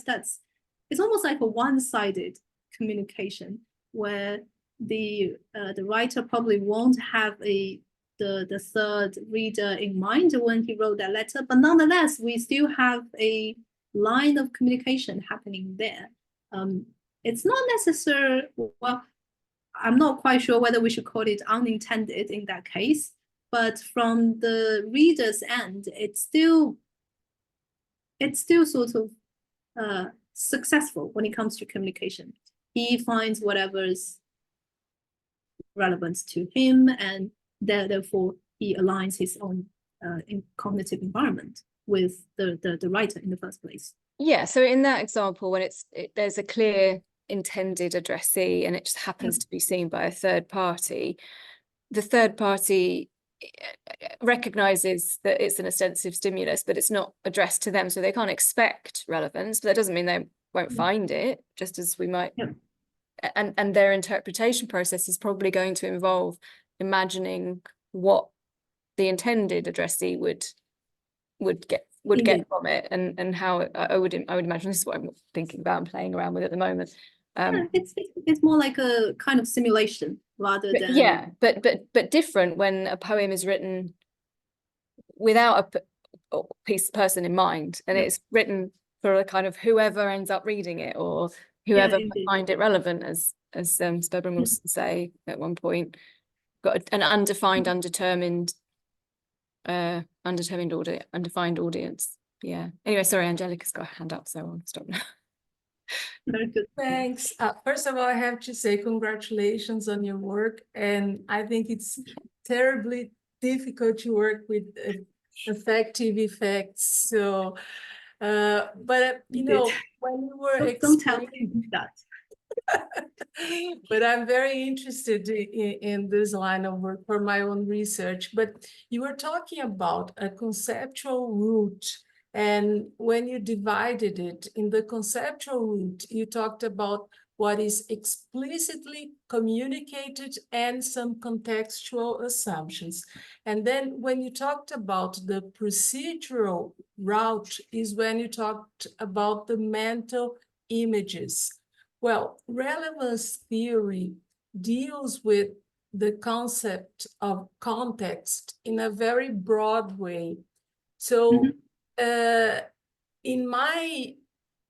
it's almost like a one-sided communication, where the writer probably won't have the third reader in mind when he wrote that letter, but nonetheless, we still have a line of communication happening there. It's not necessary. Well, I'm not quite sure whether we should call it unintended in that case, but from the reader's end, it's still sort of successful when it comes to communication. He finds whatever's relevant to him, and therefore he aligns his own cognitive environment with the writer in the first place. Yeah, so in that example, when there's a clear intended addressee and it just happens to be seen by a third party, the third party recognizes that it's an ostensive stimulus, but it's not addressed to them, so they can't expect relevance, but that doesn't mean they won't find it, just as we might. Yeah. And their interpretation process is probably going to involve imagining what the intended addressee would get from it, and how I would imagine, this is what I'm thinking about and playing around with at the moment. It's more like a kind of simulation rather than. Yeah, but different when a poem is written without a person in mind, and it's written for a kind of whoever ends up reading it, or whoever find it relevant, as Spebren will say at one point, got an undefined, undetermined undefined audience. Yeah. Anyway, sorry, Angelica's got a hand up, so I'll stop now. Very good. Thanks. First of all, I have to say congratulations on your work, and I think it's terribly difficult to work with effective effects. So, but you know, when you were Don't tell me that. But I'm very interested in this line of work for my own research. But you were talking about a conceptual route, and when you divided it in the conceptual route, you talked about what is explicitly communicated and some contextual assumptions. And then when you talked about the procedural route is when you talked about the mental images. Well, relevance theory deals with the concept of context in a very broad way. So in my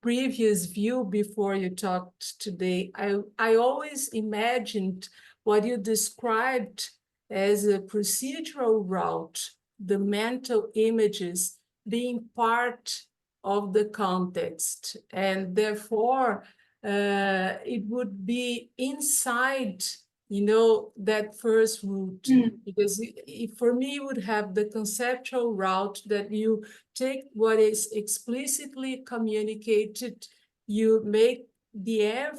previous view before you talked today, I always imagined what you described as a procedural route, the mental images being part of the context, and therefore it would be inside, you know, that first route, because for me, it would have the conceptual route that you take what is explicitly communicated, you make the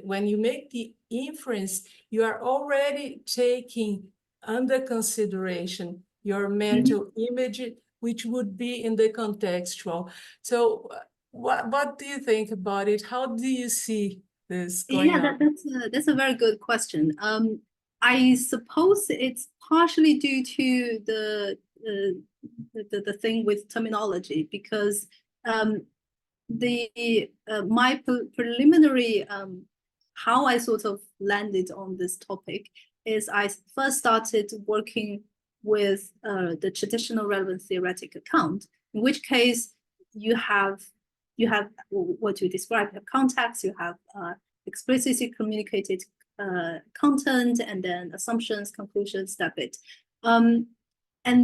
when you make the inference, you are already taking under consideration your mental image, which would be in the contextual. So what do you think about it? How do you see this going on? That's a very good question. I suppose it's partially due to the thing with terminology, because my preliminary how I sort of landed on this topic is I first started working with the traditional relevant theoretic account, in which case you have what you described, you have context, you have explicitly communicated content, and then assumptions, conclusions, that bit. And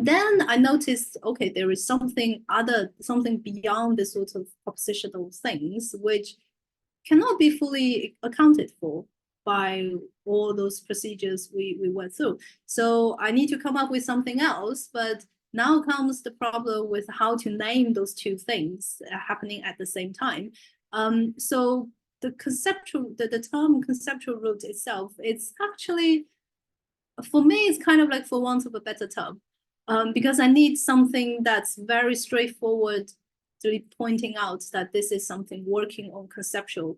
then I noticed, okay, there is something beyond the sort of propositional things which cannot be fully accounted for by all those procedures we went through. So I need to come up with something else, but now comes the problem with how to name those two things happening at the same time. So the term conceptual route itself, it's actually, for me, it's kind of like for want of a better term, because I need something that's very straightforward to pointing out that this is something working on conceptual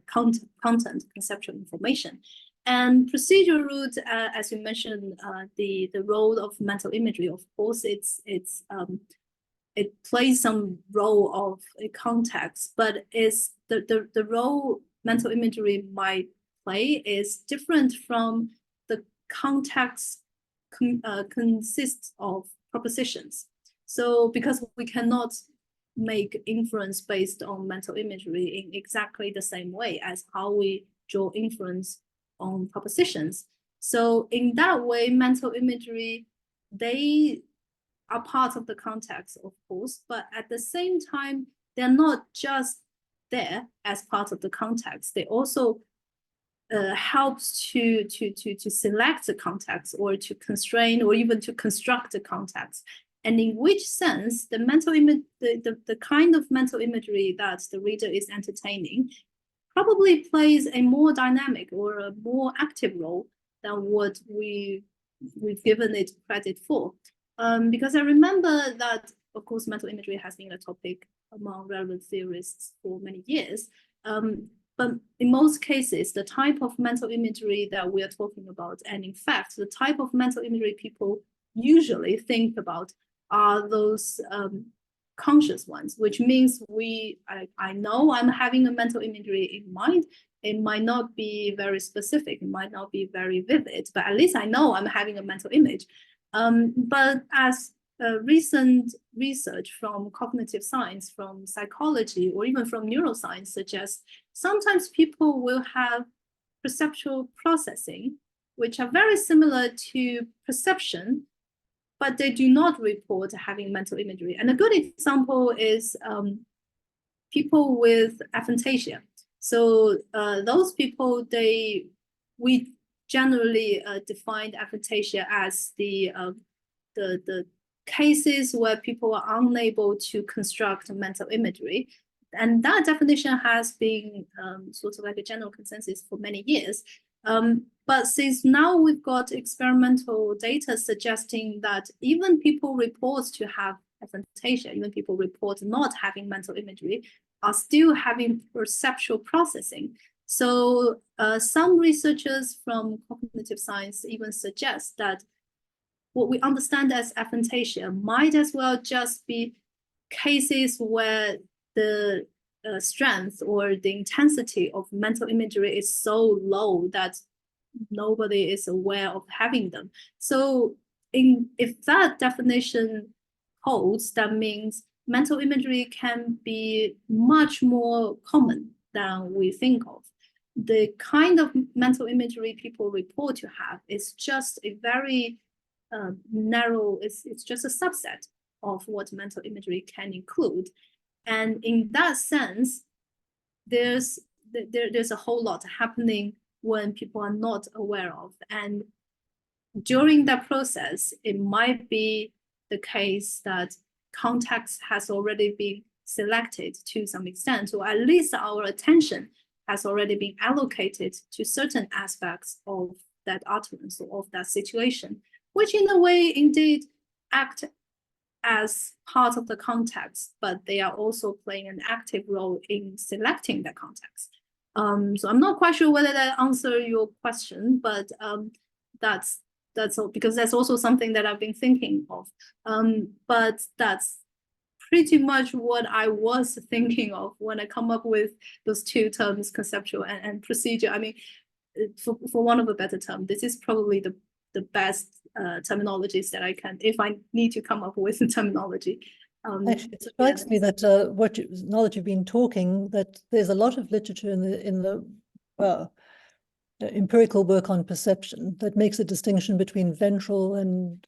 content, conceptual information. And procedural route, as you mentioned, the role of mental imagery, of course, it plays some role of a context, but is the role mental imagery might play is different from the context consists of propositions. So because we cannot make inference based on mental imagery in exactly the same way as how we draw inference on propositions. So in that way, mental imagery, they are part of the context, of course, but at the same time, they're not just there as part of the context, they also helps to select the context or to constrain or even to construct the context. And in which sense the mental image, the kind of mental imagery that the reader is entertaining probably plays a more dynamic or a more active role than what we've given it credit for. Because I remember that, of course, mental imagery has been a topic among relevant theorists for many years. But in most cases, the type of mental imagery that we are talking about, and in fact, the type of mental imagery people usually think about are those conscious ones, which means I know I'm having a mental imagery in mind. It might not be very specific, it might not be very vivid, but at least I know I'm having a mental image. But as recent research from cognitive science, from psychology, or even from neuroscience suggests, sometimes people will have perceptual processing, which are very similar to perception, but they do not report having mental imagery. And a good example is people with aphantasia. So those people, we generally define aphantasia as the cases where people are unable to construct mental imagery. And that definition has been sort of like a general consensus for many years. But since now we've got experimental data suggesting that even people report to have aphantasia, even people report not having mental imagery, are still having perceptual processing. So some researchers from cognitive science even suggest that what we understand as aphantasia might as well just be cases where the strength or the intensity of mental imagery is so low that nobody is aware of having them. So if that definition holds, that means mental imagery can be much more common than we think of. The kind of mental imagery people report to have is just a very narrow, it's just a subset of what mental imagery can include. And in that sense, there's a whole lot happening when people are not aware of. And during that process, it might be the case that context has already been selected to some extent, or at least our attention has already been allocated to certain aspects of that utterance or of that situation, which in a way indeed act as part of the context, but they are also playing an active role in selecting the context. So I'm not quite sure whether that answers your question, but that's all, because that's also something that I've been thinking of. But that's pretty much what I was thinking of when I come up with those two terms, conceptual and procedure. I mean, for want of a better term, this is probably the best terminologies that I can, if I need to come up with a terminology. Actually, it strikes me that now that you've been talking, that there's a lot of literature in the empirical work on perception that makes a distinction between ventral and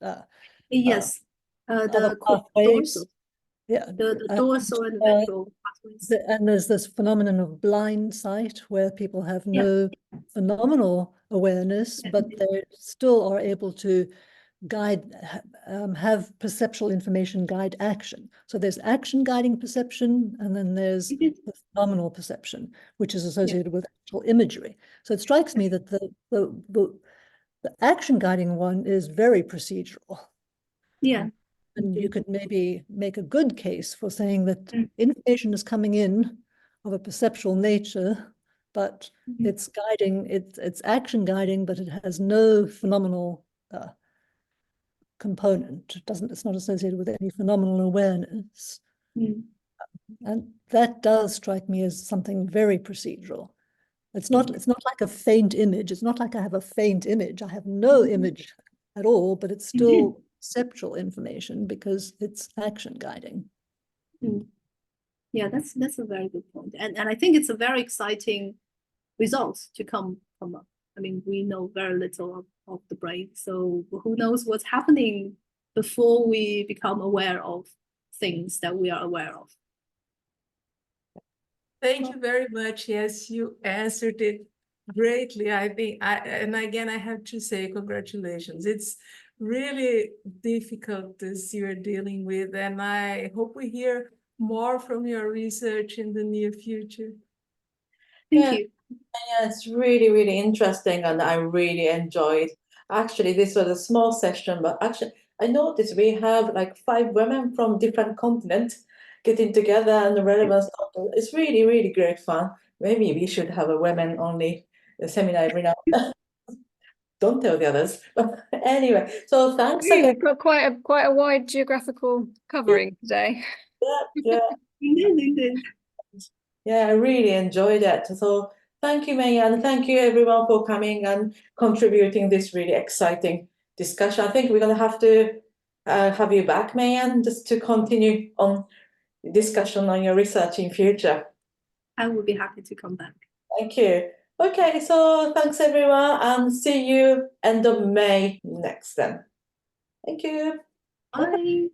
yes, other the pathways. dorsal. Yeah, the dorsal and the ventral pathways. And there's this phenomenon of blind sight where people have no phenomenal awareness, but they still are able to guide, have perceptual information guide action. So there's action guiding perception, and then there's the phenomenal perception, which is associated with actual imagery. So it strikes me that the action guiding one is very procedural. Yeah. And you could maybe make a good case for saying that information is coming in of a perceptual nature, but it's guiding, it's action guiding, but it has no phenomenal component. It's not associated with any phenomenal awareness. And that does strike me as something very procedural. It's not like a faint image. It's not like I have a faint image. I have no image at all, but it's still perceptual information because it's action guiding. Yeah, that's a very good point. And I think it's a very exciting result to come from. I mean, we know very little of the brain, so who knows what's happening before we become aware of things that we are aware of. Thank you very much. Yes, you answered it greatly. I think and again, I have to say congratulations. It's really difficult as you're dealing with, and I hope we hear more from your research in the near future. Thank Yeah. you. Yeah, it's really, really interesting, and I really enjoyed. Actually, this was a small session, but actually, I noticed we have like 5 women from different continents getting together and the relevant stuff. It's really, really great fun. Maybe we should have a women-only seminar every now. Don't tell the others. But anyway, so thanks Really, again. we've got quite a wide geographical covering today. Yeah. Indeed. Yeah, I really enjoyed it. So thank you, Maya, and thank you everyone for coming and contributing this really exciting discussion. I think we're going to have to have you back, Mayan, just to continue on discussion on your research in future. I will be happy to come back. Thank you. Okay, so thanks everyone, and see you end of May next then. Thank you. Bye.